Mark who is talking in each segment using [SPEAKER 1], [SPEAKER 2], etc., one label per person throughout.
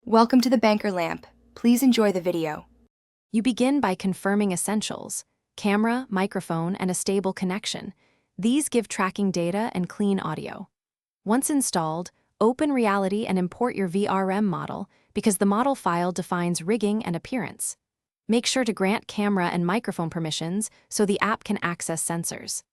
[SPEAKER 1] Welcome to the Banker Lamp. Please enjoy the video.
[SPEAKER 2] You begin by confirming essentials: camera, microphone, and a stable connection. These give tracking data and clean audio. Once installed, open Reality and import your VRM model because the model file defines rigging and appearance. Make sure to grant camera and microphone permissions so the app can access sensors.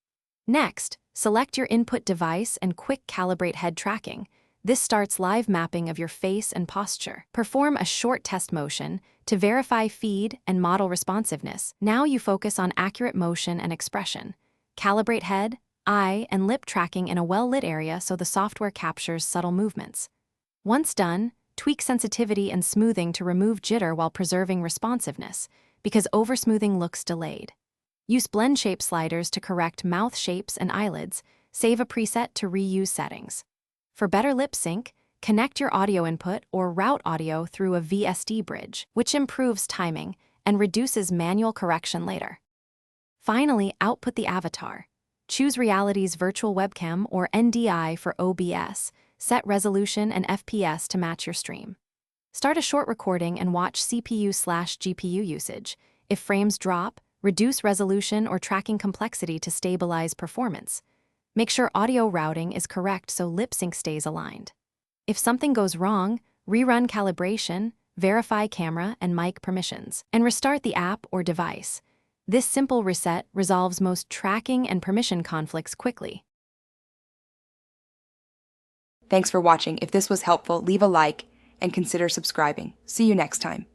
[SPEAKER 2] Next, select your input device and quick calibrate head tracking. This starts live mapping of your face and posture. Perform a short test motion to verify feed and model responsiveness. Now you focus on accurate motion and expression. Calibrate head, eye, and lip tracking in a well-lit area so the software captures subtle movements. Once done, tweak sensitivity and smoothing to remove jitter while preserving responsiveness, because oversmoothing looks delayed. Use blend shape sliders to correct mouth shapes and eyelids. Save a preset to reuse settings. For better lip sync, connect your audio input or route audio through a VSD bridge, which improves timing and reduces manual correction later. Finally, output the avatar. Choose Reality's virtual webcam or NDI for OBS. Set resolution and FPS to match your stream. Start a short recording and watch CPU/GPU usage. If frames drop, reduce resolution or tracking complexity to stabilize performance. Make sure audio routing is correct so lip sync stays aligned. If something goes wrong, rerun calibration, verify camera and mic permissions, and restart the app or device. This simple reset resolves most tracking and permission conflicts quickly.
[SPEAKER 1] Thanks for watching. If this was helpful, leave a like and consider subscribing. See you next time.